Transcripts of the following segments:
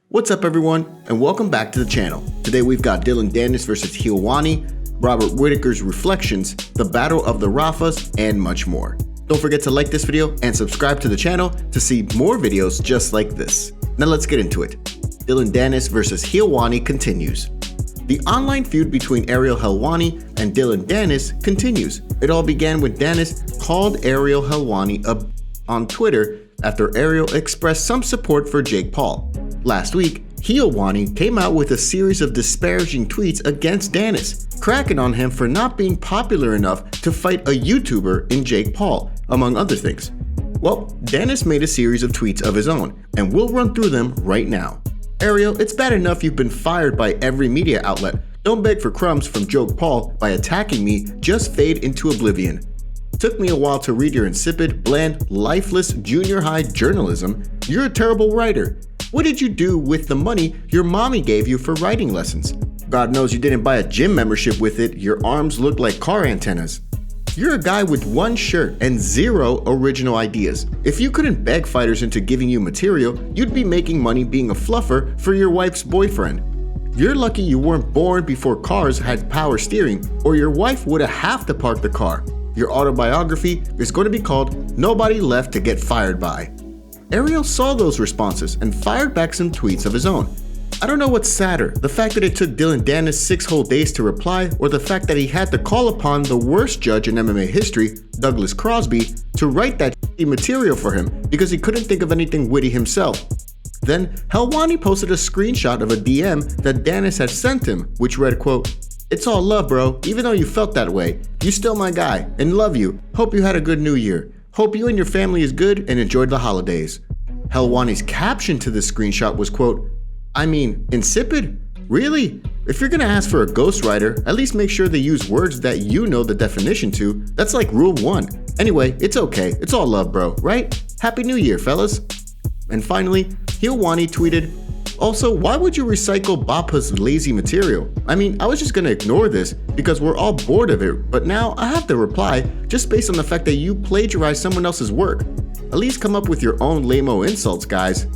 What's up everyone, and welcome back to the channel. Today we've got Dillon Danis versus Helwani, Robert Whittaker's reflections, the battle of the Rafas, and much more. Don't forget to like this video and subscribe to the channel to see more videos just like this. Now let's get into it. Dillon Danis versus Helwani continues. The online feud between Ariel Helwani and Dillon Danis continues. It all began when Danis called Ariel Helwani up on Twitter after Ariel expressed some support for Jake Paul. Last week, Helwani came out with a series of disparaging tweets against Danis, cracking on him for not being popular enough to fight a YouTuber in Jake Paul, among other things. Well, Danis made a series of tweets of his own, and we'll run through them right now. Ariel, it's bad enough you've been fired by every media outlet. Don't beg for crumbs from Jake Paul by attacking me, just fade into oblivion. Took me a while to read your insipid, bland, lifeless junior high journalism. You're a terrible writer. What did you do with the money your mommy gave you for writing lessons? God knows you didn't buy a gym membership with it. Your arms look like car antennas. You're a guy with one shirt and zero original ideas. If you couldn't beg fighters into giving you material, you'd be making money being a fluffer for your wife's boyfriend. You're lucky you weren't born before cars had power steering, or your wife would have to park the car. Your autobiography is going to be called Nobody Left to Get Fired By. Ariel saw those responses and fired back some tweets of his own. I don't know what's sadder, the fact that it took Dillon Danis 6 whole days to reply, or the fact that he had to call upon the worst judge in MMA history, Douglas Crosby, to write that material for him because he couldn't think of anything witty himself. Then, Helwani posted a screenshot of a DM that Danis had sent him, which read, quote, "It's all love, bro. Even though you felt that way, you still my guy, and love you. Hope you had a good new year. Hope you and your family is good and enjoyed the holidays." Helwani's caption to this screenshot was, quote, "I mean, insipid? Really? If you're gonna ask for a ghostwriter, at least make sure they use words that you know the definition to. That's like rule 1. Anyway, it's okay. It's all love, bro, right? Happy New Year, fellas." And finally, Helwani tweeted, "Also, why would you recycle Bapa's lazy material? I mean, I was just gonna ignore this because we're all bored of it, but now I have to reply just based on the fact that you plagiarized someone else's work. At least come up with your own lame-o insults, guys."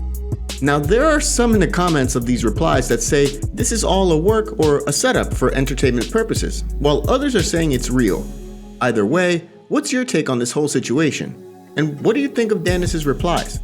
Now, there are some in the comments of these replies that say this is all a work or a setup for entertainment purposes, while others are saying it's real. Either way, what's your take on this whole situation? And what do you think of Danis' replies?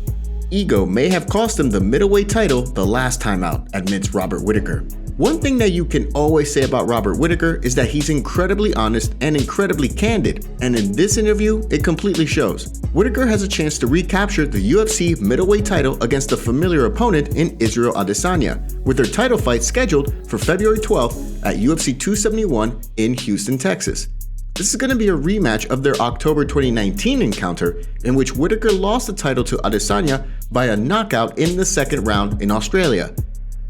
Ego may have cost him the middleweight title the last time out, admits Robert Whittaker. One thing that you can always say about Robert Whittaker is that he's incredibly honest and incredibly candid, and in this interview, it completely shows. Whittaker has a chance to recapture the UFC middleweight title against a familiar opponent in Israel Adesanya, with their title fight scheduled for February 12th at UFC 271 in Houston, Texas. This is going to be a rematch of their October 2019 encounter, in which Whittaker lost the title to Adesanya by a knockout in the second round in Australia.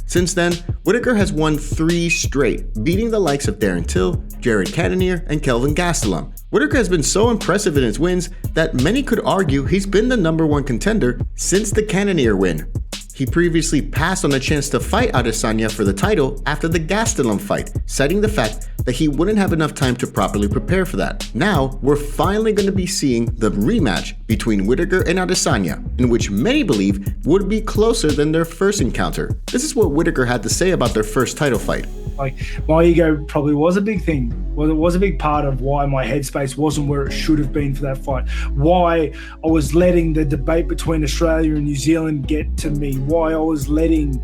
Since then, Whittaker has won 3 straight, beating the likes of Darren Till, Jared Cannonier, and Kelvin Gastelum. Whittaker has been so impressive in his wins that many could argue he's been the #1 contender since the Cannonier win. He previously passed on a chance to fight Adesanya for the title after the Gastelum fight, citing the fact that he wouldn't have enough time to properly prepare for that. Now, we're finally going to be seeing the rematch between Whittaker and Adesanya, in which many believe would be closer than their first encounter. This is what Whittaker had to say about their first title fight. Like, my ego probably was a big thing. Well, it was a big part of why my headspace wasn't where it should have been for that fight. Why I was letting the debate between Australia and New Zealand get to me. Why I was letting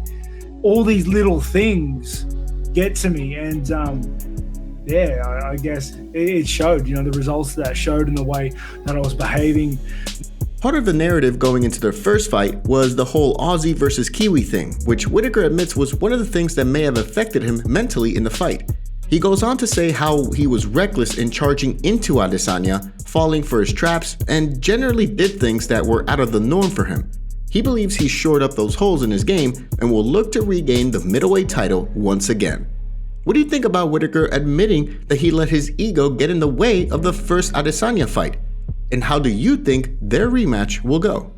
all these little things get to me. And I guess it showed, the results of that showed in the way that I was behaving. Part of the narrative going into their first fight was the whole Aussie versus Kiwi thing, which Whittaker admits was one of the things that may have affected him mentally in the fight. He goes on to say how he was reckless in charging into Adesanya, falling for his traps, and generally did things that were out of the norm for him. He believes he shored up those holes in his game and will look to regain the middleweight title once again. What do you think about Whittaker admitting that he let his ego get in the way of the first Adesanya fight? And how do you think their rematch will go?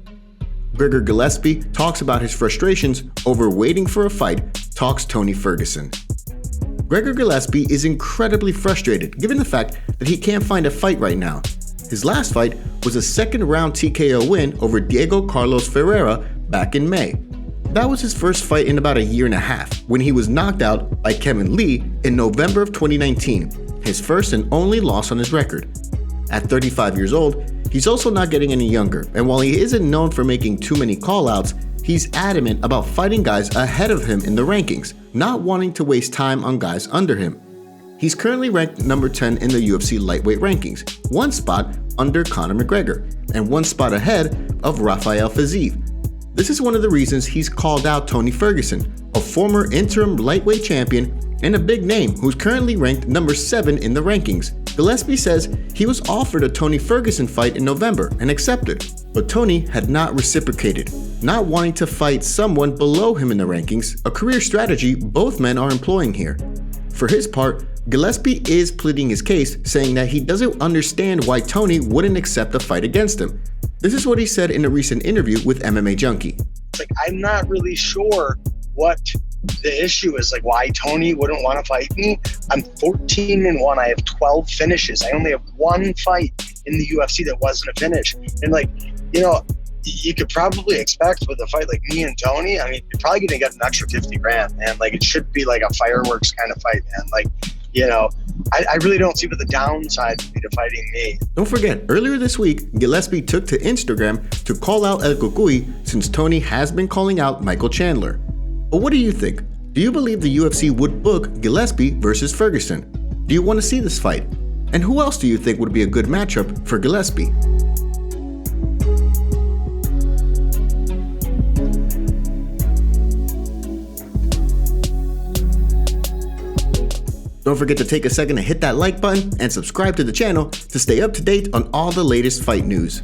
Gregor Gillesphie talks about his frustrations over waiting for a fight, talks Tony Ferguson. Gregor Gillespie is incredibly frustrated given the fact that he can't find a fight right now. His last fight was a second round TKO win over Diego Carlos Ferreira back in May. that was his first fight in about a year and a half, when he was knocked out by Kevin Lee in November of 2019, his first and only loss on his record. At 35 years old, he's also not getting any younger, and while he isn't known for making too many call-outs, he's adamant about fighting guys ahead of him in the rankings, not wanting to waste time on guys under him. He's currently ranked number 10 in the UFC lightweight rankings, one spot under Conor McGregor, and one spot ahead of Rafael Fiziev. This is one of the reasons he's called out Tony Ferguson, a former interim lightweight champion and a big name who's currently ranked number 7 in the rankings. Gillespie says he was offered a Tony Ferguson fight in November and accepted, but Tony had not reciprocated, not wanting to fight someone below him in the rankings, a career strategy both men are employing here. For his part, Gillespie is pleading his case, saying that he doesn't understand why Tony wouldn't accept a fight against him. This is what he said in a recent interview with MMA Junkie. I'm not really sure what the issue is, why Tony wouldn't want to fight me. I'm 14-1. I have 12 finishes. I only have one fight in the UFC that wasn't a finish. And you could probably expect with a fight like me and Tony, you're probably going to get an extra 50 grand, man. It should be like a fireworks kind of fight, man. I really don't see what the downside would be to fighting me. Don't forget, earlier this week, Gillespie took to Instagram to call out El Cucuy since Tony has been calling out Michael Chandler. But what do you think? Do you believe the UFC would book Gillespie versus Ferguson? Do you want to see this fight? And who else do you think would be a good matchup for Gillespie? Don't forget to take a second to hit that like button and subscribe to the channel to stay up to date on all the latest fight news.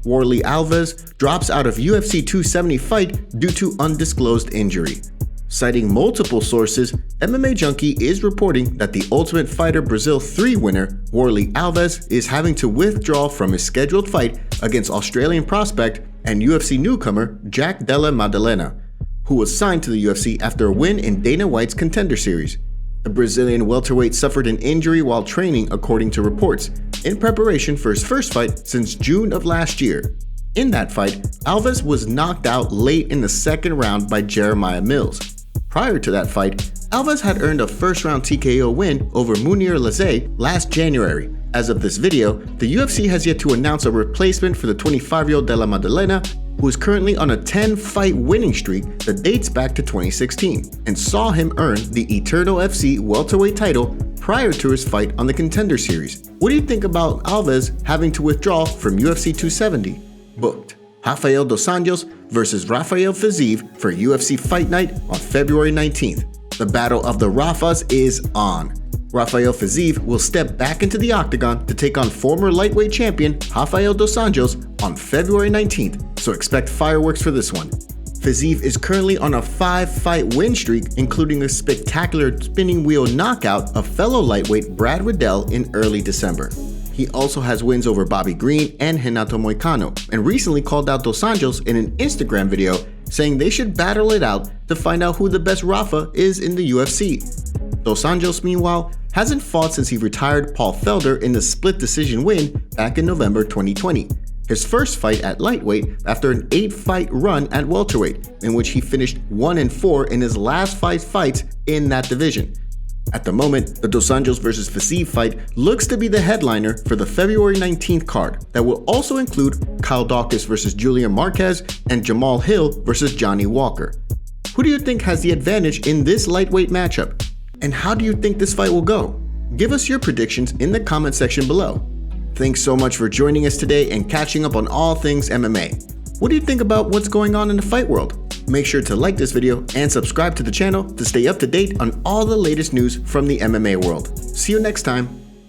Warlley Alves drops out of UFC 270 fight due to undisclosed injury. Citing multiple sources, MMA Junkie is reporting that the Ultimate Fighter Brazil 3 winner, Warlley Alves, is having to withdraw from his scheduled fight against Australian prospect and UFC newcomer Jack Della Maddalena, who was signed to the UFC after a win in Dana White's Contender Series. The Brazilian welterweight suffered an injury while training, according to reports, in preparation for his first fight since June of last year. In that fight, Alves was knocked out late in the second round by Jeremiah Mills. Prior to that fight, Alves had earned a first-round TKO win over Munir Lazzez last January. As of this video, the UFC has yet to announce a replacement for the 25-year-old Della Maddalena, who is currently on a 10-fight winning streak that dates back to 2016, and saw him earn the Eternal FC welterweight title prior to his fight on the Contender Series. What do you think about Alves having to withdraw from UFC 270? Booked. Rafael dos Anjos versus Rafael Fiziev for UFC Fight Night on February 19th. The Battle of the Rafas is on. Rafael Fiziev will step back into the octagon to take on former lightweight champion Rafael dos Anjos on February 19th, so expect fireworks for this one. Fiziev is currently on a 5-fight win streak, including a spectacular spinning wheel knockout of fellow lightweight Brad Riddell in early December. He also has wins over Bobby Green and Renato Moicano, and recently called out dos Anjos in an Instagram video, saying they should battle it out to find out who the best Rafa is in the UFC. Dos Anjos, meanwhile, hasn't fought since he retired Paul Felder in the split decision win back in November 2020. His first fight at lightweight after an 8-fight run at welterweight, in which he finished 1-4 in his last 5 fights in that division. At the moment, the dos Anjos vs. Fiziev fight looks to be the headliner for the February 19th card that will also include Kyle Daukaus vs. Julian Marquez and Jamal Hill vs. Johnny Walker. Who do you think has the advantage in this lightweight matchup? And how do you think this fight will go? Give us your predictions in the comment section below. Thanks so much for joining us today and catching up on all things MMA. What do you think about what's going on in the fight world? Make sure to like this video and subscribe to the channel to stay up to date on all the latest news from the MMA world. See you next time.